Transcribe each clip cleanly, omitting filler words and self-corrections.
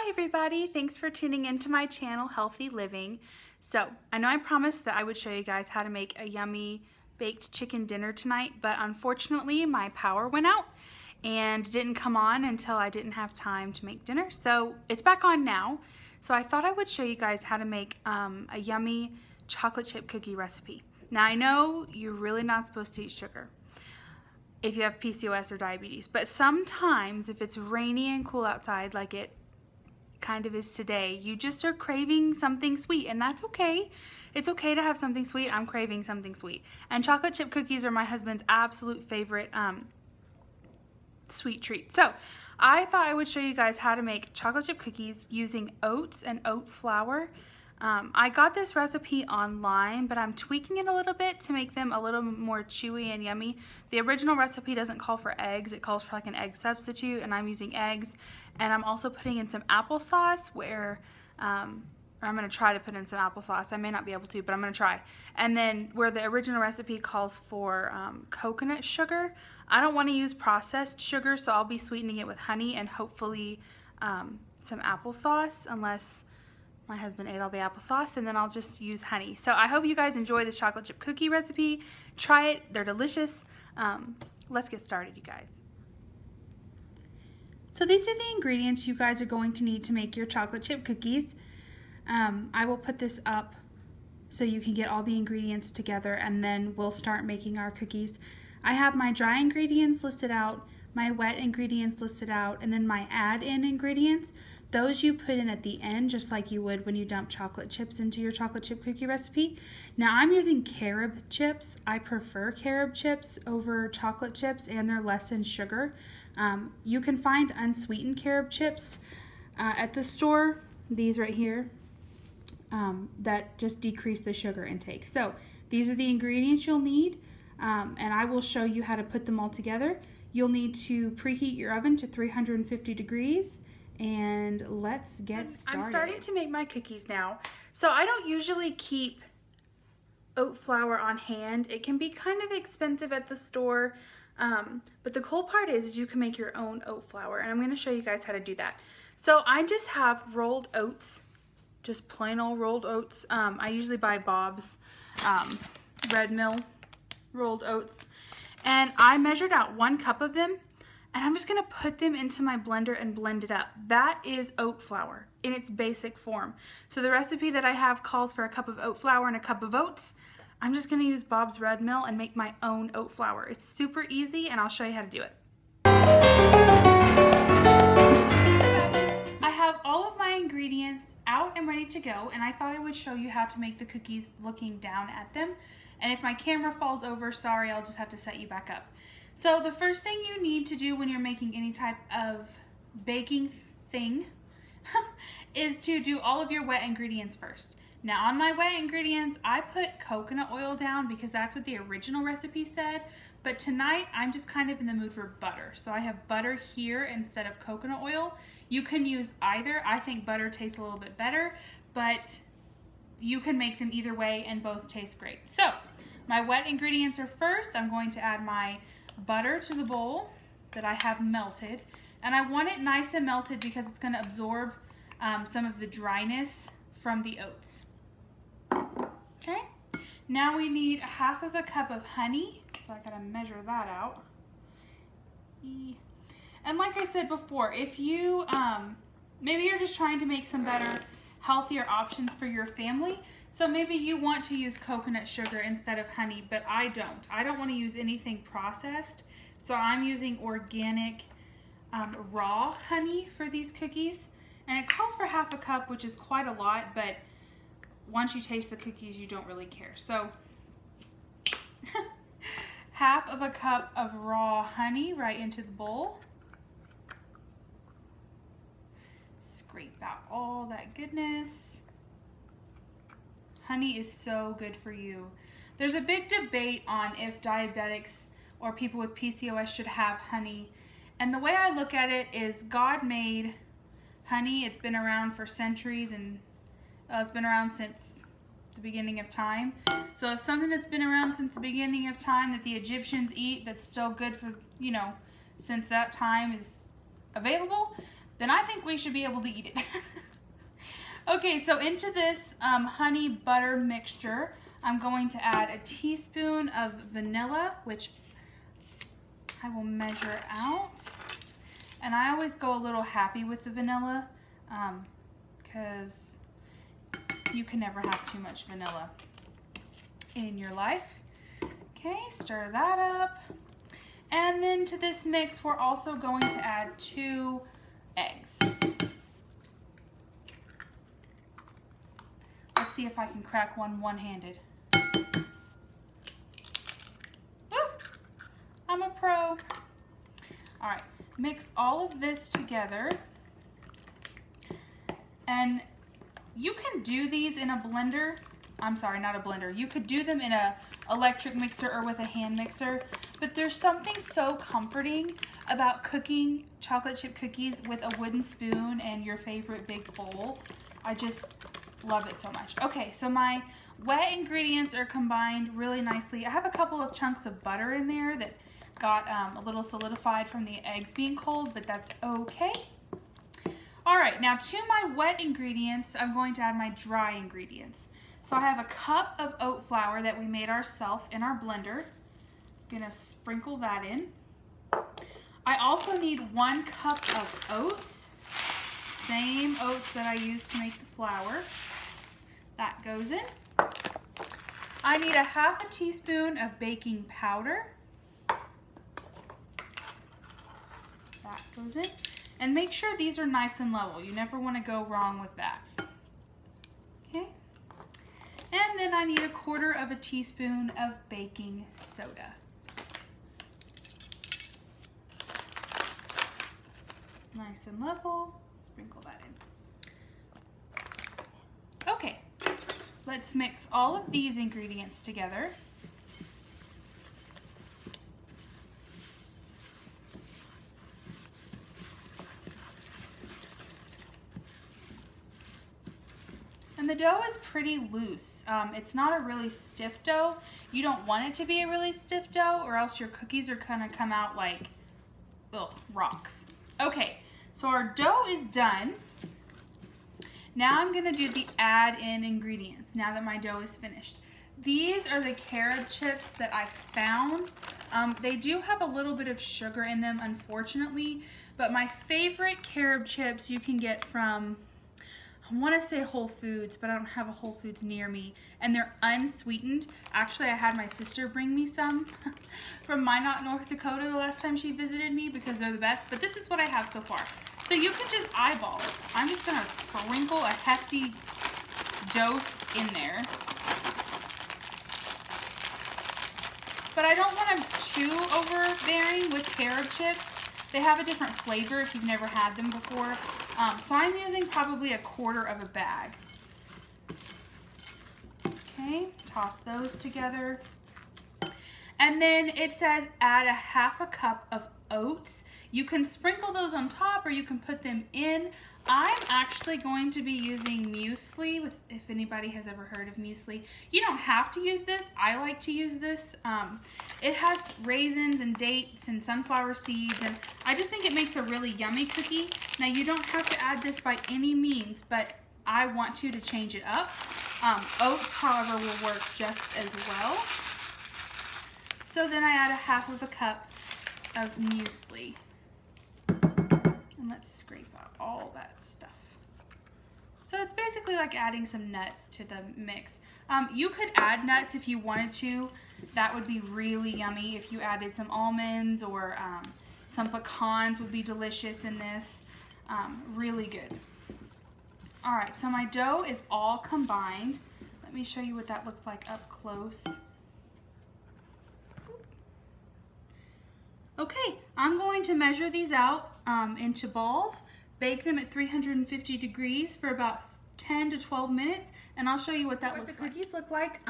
Hi everybody, thanks for tuning into my channel, Healthy Living. So, I know I promised that I would show you guys how to make a yummy baked chicken dinner tonight, but unfortunately my power went out and didn't come on until I didn't have time to make dinner. So, it's back on now. So I thought I would show you guys how to make a yummy chocolate chip cookie recipe. Now I know you're really not supposed to eat sugar if you have PCOS or diabetes, but sometimes if it's rainy and cool outside like it kind of is today, you just are craving something sweet, and that's okay. It's okay to have something sweet. I'm craving something sweet, and chocolate chip cookies are my husband's absolute favorite sweet treat. So I thought I would show you guys how to make chocolate chip cookies using oats and oat flour. I got this recipe online, but I'm tweaking it a little bit to make them a little more chewy and yummy. The original recipe doesn't call for eggs, it calls for like an egg substitute, and I'm using eggs. And I'm also putting in some applesauce or I'm going to try to put in some applesauce. I may not be able to, but I'm going to try. And then where the original recipe calls for coconut sugar, I don't want to use processed sugar, so I'll be sweetening it with honey and hopefully some applesauce, unless my husband ate all the applesauce, and then I'll just use honey. So I hope you guys enjoy this chocolate chip cookie recipe. Try it, they're delicious. Let's get started, you guys. So these are the ingredients you guys are going to need to make your chocolate chip cookies. I will put this up so you can get all the ingredients together, and then we'll start making our cookies. I have my dry ingredients listed out, my wet ingredients listed out, and then my add-in ingredients. Those you put in at the end, just like you would when you dump chocolate chips into your chocolate chip cookie recipe. Now I'm using Carob chips. I prefer Carob chips over chocolate chips, and they're less in sugar. You can find unsweetened Carob chips at the store, these right here, that just decrease the sugar intake. So these are the ingredients you'll need, and I will show you how to put them all together. You'll need to preheat your oven to 350 degrees. And let's get started. I'm starting to make my cookies now. So I don't usually keep oat flour on hand. It can be kind of expensive at the store. But the cool part is you can make your own oat flour. And I'm going to show you guys how to do that. So I just have rolled oats. Just plain old rolled oats. I usually buy Bob's Red Mill rolled oats. And I measured out 1 cup of them. And I'm just going to put them into my blender and blend it up. That is oat flour in its basic form. So the recipe that I have calls for a cup of oat flour and a cup of oats. I'm just going to use Bob's Red Mill and make my own oat flour. It's super easy, and I'll show you how to do it. I have all of my ingredients out and ready to go, and I thought I would show you how to make the cookies looking down at them. And if my camera falls over, sorry, I'll just have to set you back up. So the first thing you need to do when you're making any type of baking thing is to do all of your wet ingredients first. Now on my wet ingredients, I put coconut oil down because that's what the original recipe said, but tonight I'm just kind of in the mood for butter. So I have butter here instead of coconut oil. You can use either. I think butter tastes a little bit better, but you can make them either way and both taste great. So my wet ingredients are first. I'm going to add my butter to the bowl that I have melted, and I want it nice and melted because it's going to absorb some of the dryness from the oats. Okay, now we need 1/2 cup of honey, so I gotta measure that out. And like I said before, if you maybe you're just trying to make some better, healthier options for your family, so maybe you want to use coconut sugar instead of honey, but I don't. I don't want to use anything processed, so I'm using organic raw honey for these cookies. And it calls for 1/2 cup, which is quite a lot, but once you taste the cookies, you don't really care. So 1/2 cup of raw honey right into the bowl. Scrape out all that goodness. Honey is so good for you. There's a big debate on if diabetics or people with PCOS should have honey. And the way I look at it is God made honey. It's been around for centuries, and it's been around since the beginning of time. So if something that's been around since the beginning of time that the Egyptians eat that's still good for, you know, since that time is available, then I think we should be able to eat it. Okay, so into this honey butter mixture, I'm going to add a teaspoon of vanilla, which I will measure out. And I always go a little happy with the vanilla because you can never have too much vanilla in your life. Okay, stir that up. And then to this mix, we're also going to add 2 eggs. Let's see if I can crack one-handed. Woo! I'm a pro. All right, mix all of this together. And you can do these in a blender. I'm sorry, not a blender. You could do them in a electric mixer or with a hand mixer, but there's something so comforting about cooking chocolate chip cookies with a wooden spoon and your favorite big bowl. I just love it so much. Okay, so my wet ingredients are combined really nicely. I have a couple of chunks of butter in there that got a little solidified from the eggs being cold, but that's okay. All right, now to my wet ingredients, I'm going to add my dry ingredients. So I have a cup of oat flour that we made ourselves in our blender. I'm gonna sprinkle that in. I also need 1 cup of oats, same oats that I used to make the flour. That goes in. I need a 1/2 teaspoon of baking powder. That goes in. And make sure these are nice and level. You never want to go wrong with that. Okay. And then I need a 1/4 teaspoon of baking soda. Nice and level. Sprinkle that in. Okay. Let's mix all of these ingredients together. And the dough is pretty loose. It's not a really stiff dough. You don't want it to be a really stiff dough or else your cookies are gonna come out like, ugh, rocks. Okay, so our dough is done. Now I'm gonna do the add-in ingredients now that my dough is finished. These are the Carob chips that I found. They do have a little bit of sugar in them, unfortunately, but my favorite Carob chips you can get from, I want to say Whole Foods, but I don't have a Whole Foods near me, and they're unsweetened. Actually, I had my sister bring me some from Minot, North Dakota the last time she visited me because they're the best, but this is what I have so far. So you can just eyeball it. I'm just going to sprinkle a hefty dose in there. But I don't want them too overbearing with Carob chips. They have a different flavor if you've never had them before. So I'm using probably a 1/4 bag. Okay, toss those together. And then it says add a 1/2 cup of oats. You can sprinkle those on top or you can put them in. I'm actually going to be using muesli, if anybody has ever heard of muesli. You don't have to use this. I like to use this. It has raisins and dates and sunflower seeds, and I just think it makes a really yummy cookie. Now you don't have to add this by any means, but I want to change it up. Oats, however, will work just as well. So then I add a 1/2 cup of muesli. And let's scrape out all that stuff. So it's basically like adding some nuts to the mix. You could add nuts if you wanted to. That would be really yummy. If you added some almonds or some pecans would be delicious in this. Really good. All right, so my dough is all combined. Let me show you what that looks like up close. Okay, I'm going to measure these out into balls, bake them at 350 degrees for about 10 to 12 minutes, and I'll show you what that looks like. What the cookies look like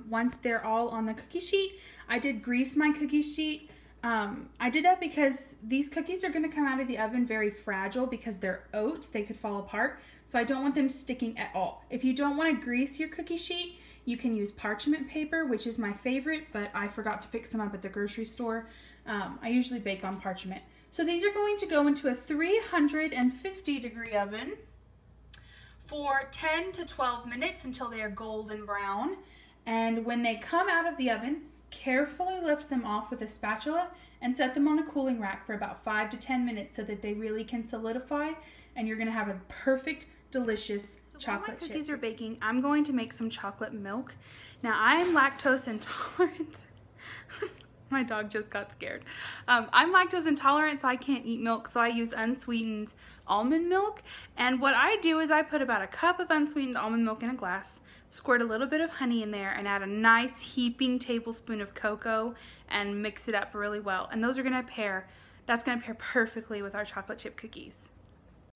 once they're all on the cookie sheet. I did grease my cookie sheet. I did that because these cookies are going to come out of the oven very fragile because they're oats. They could fall apart, so I don't want them sticking at all. If you don't want to grease your cookie sheet, you can use parchment paper, which is my favorite, but I forgot to pick some up at the grocery store. I usually bake on parchment. So these are going to go into a 350-degree oven for 10 to 12 minutes until they are golden brown. And when they come out of the oven, carefully lift them off with a spatula and set them on a cooling rack for about 5 to 10 minutes so that they really can solidify, and you're going to have a perfect, delicious chocolate chip. Cookies are baking. I'm going to make some chocolate milk. Now I am lactose intolerant. My dog just got scared. I'm lactose intolerant, so I can't eat milk, so I use unsweetened almond milk. And what I do is I put about a cup of unsweetened almond milk in a glass, squirt a little bit of honey in there, and add a nice heaping tablespoon of cocoa and mix it up really well. And those are gonna pair, that's gonna pair perfectly with our chocolate chip cookies.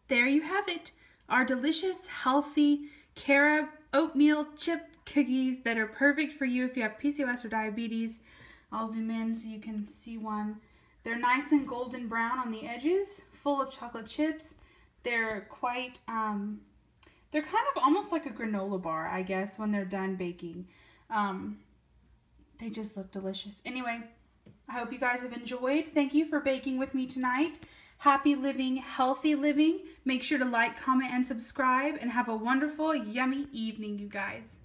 There you have it, our delicious, healthy Carob oatmeal chip cookies that are perfect for you if you have PCOS or diabetes. I'll zoom in so you can see one. They're nice and golden brown on the edges, full of chocolate chips. They're quite, they're kind of almost like a granola bar, I guess, when they're done baking. They just look delicious. Anyway, I hope you guys have enjoyed. Thank you for baking with me tonight. Happy living, healthy living. Make sure to like, comment, and subscribe, and have a wonderful, yummy evening, you guys.